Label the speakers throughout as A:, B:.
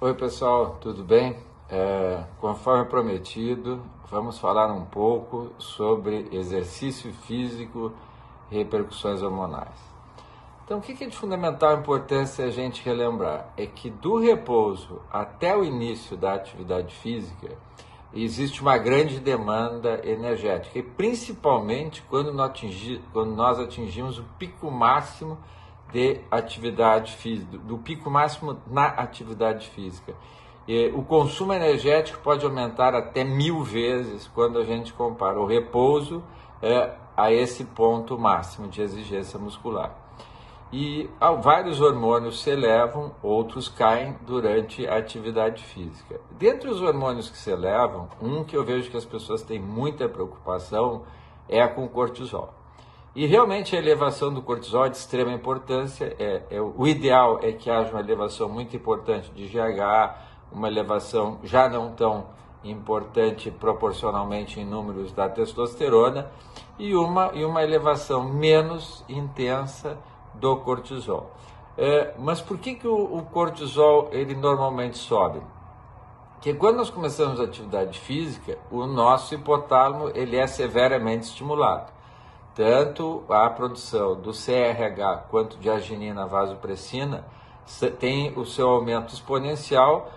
A: Oi pessoal, tudo bem? Conforme prometido, vamos falar um pouco sobre exercício físico e repercussões hormonais. Então, o que é de fundamental importância a gente relembrar? É que do repouso até o início da atividade física, existe uma grande demanda energética, e principalmente quando nós atingimos o pico máximo de atividade física, do pico máximo na atividade física. O consumo energético pode aumentar até 1000 vezes quando a gente compara o repouso a esse ponto máximo de exigência muscular. E vários hormônios se elevam, outros caem durante a atividade física. Dentre os hormônios que se elevam, um que eu vejo que as pessoas têm muita preocupação é com o cortisol. E realmente a elevação do cortisol é de extrema importância. O ideal é que haja uma elevação muito importante de GH, uma elevação já não tão importante proporcionalmente em números da testosterona e uma elevação menos intensa do cortisol. Mas por que o cortisol ele normalmente sobe? Porque quando nós começamos a atividade física, o nosso hipotálamo ele é severamente estimulado. Tanto a produção do CRH quanto de arginina vasopressina tem o seu aumento exponencial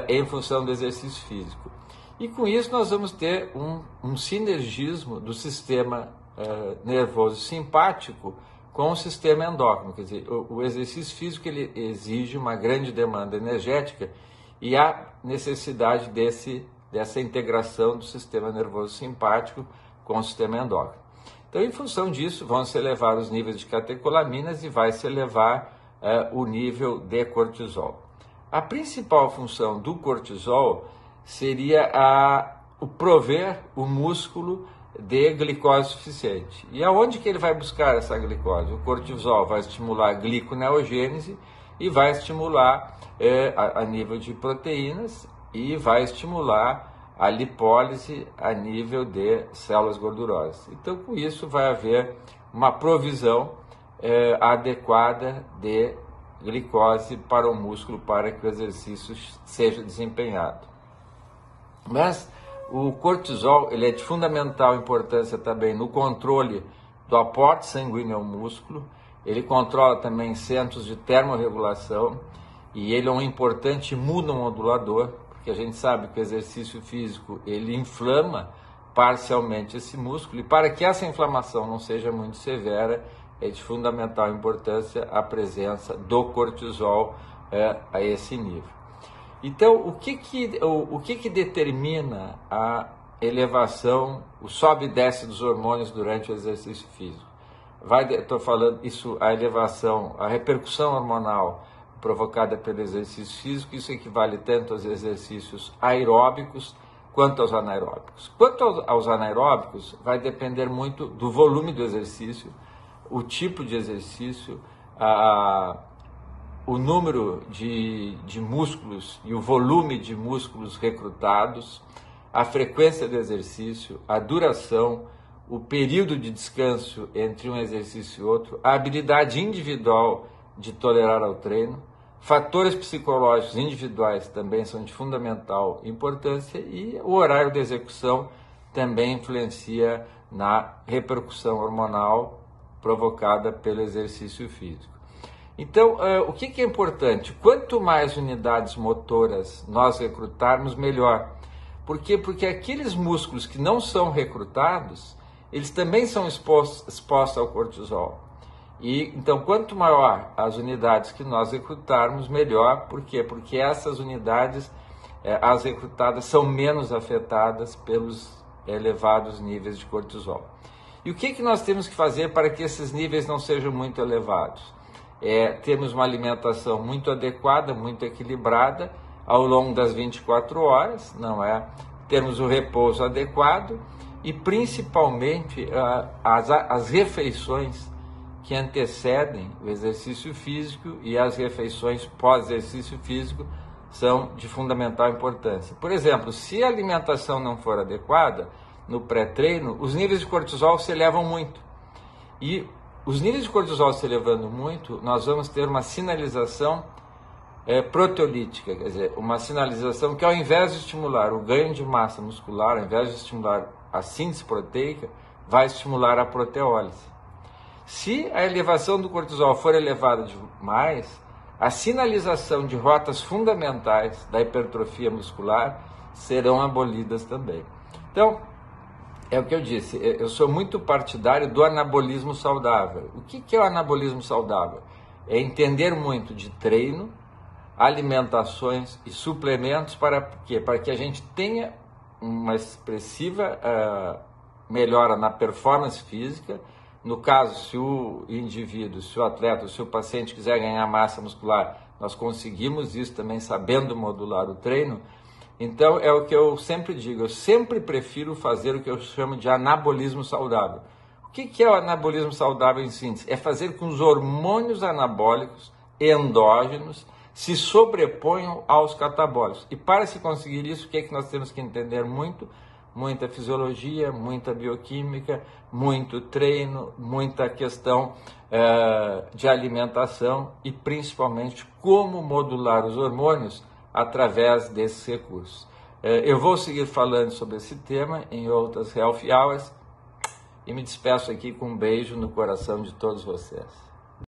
A: em função do exercício físico. E com isso nós vamos ter um sinergismo do sistema nervoso simpático com o sistema endócrino. Quer dizer, o exercício físico ele exige uma grande demanda energética e há necessidade dessa integração do sistema nervoso simpático com o sistema endócrino. Então, em função disso, vão se elevar os níveis de catecolaminas e vai se elevar o nível de cortisol. A principal função do cortisol seria o prover o músculo de glicose suficiente. E aonde que ele vai buscar essa glicose? O cortisol vai estimular a gliconeogênese e vai estimular a nível de proteínas e vai estimular a lipólise a nível de células gordurosas. Então, com isso, vai haver uma provisão adequada de glicose para o músculo para que o exercício seja desempenhado. Mas o cortisol ele é de fundamental importância também no controle do aporte sanguíneo ao músculo. Ele controla também centros de termorregulação e ele é um importante imunomodulador, porque a gente sabe que o exercício físico ele inflama parcialmente esse músculo, e para que essa inflamação não seja muito severa, é de fundamental importância a presença do cortisol a esse nível. Então, o que determina a elevação, o sobe e desce dos hormônios durante o exercício físico? Estou falando isso, a elevação, a repercussão hormonal provocada pelo exercício físico, isso equivale tanto aos exercícios aeróbicos quanto aos anaeróbicos. Quanto aos anaeróbicos, vai depender muito do volume do exercício, o tipo de exercício, o número de músculos e o volume de músculos recrutados, a frequência do exercício, a duração, o período de descanso entre um exercício e outro, a habilidade individual de tolerar ao treino, fatores psicológicos individuais também são de fundamental importância e o horário de execução também influencia na repercussão hormonal provocada pelo exercício físico. Então, o que é importante? Quanto mais unidades motoras nós recrutarmos, melhor. Por quê? Porque aqueles músculos que não são recrutados, eles também são expostos ao cortisol. E, então, quanto maior as unidades que nós recrutarmos, melhor. Por quê? Porque essas unidades, as recrutadas, são menos afetadas pelos elevados níveis de cortisol. E o que nós temos que fazer para que esses níveis não sejam muito elevados? Temos uma alimentação muito adequada, muito equilibrada ao longo das 24 horas, não é? Temos o repouso adequado e, principalmente, as refeições que antecedem o exercício físico e as refeições pós-exercício físico são de fundamental importância. Por exemplo, se a alimentação não for adequada, no pré-treino, os níveis de cortisol se elevam muito. E os níveis de cortisol se elevando muito, nós vamos ter uma sinalização proteolítica, quer dizer, uma sinalização que ao invés de estimular o ganho de massa muscular, ao invés de estimular a síntese proteica, vai estimular a proteólise. Se a elevação do cortisol for elevada demais, a sinalização de rotas fundamentais da hipertrofia muscular serão abolidas também. Então, é o que eu disse, eu sou muito partidário do anabolismo saudável. O que é o anabolismo saudável? É entender muito de treino, alimentações e suplementos para quê? Para que a gente tenha uma expressiva melhora na performance física. No caso, se o indivíduo, se o atleta, se o paciente quiser ganhar massa muscular, nós conseguimos isso também sabendo modular o treino. Então, é o que eu sempre digo, eu sempre prefiro fazer o que eu chamo de anabolismo saudável. O que é o anabolismo saudável em síntese? É fazer com que os hormônios anabólicos endógenos se sobreponham aos catabólicos. E para se conseguir isso, o que é que nós temos que entender muito? Muita fisiologia, muita bioquímica, muito treino, muita questão de alimentação e principalmente como modular os hormônios através desses recursos. Eu vou seguir falando sobre esse tema em outras Health Hours e me despeço aqui com um beijo no coração de todos vocês.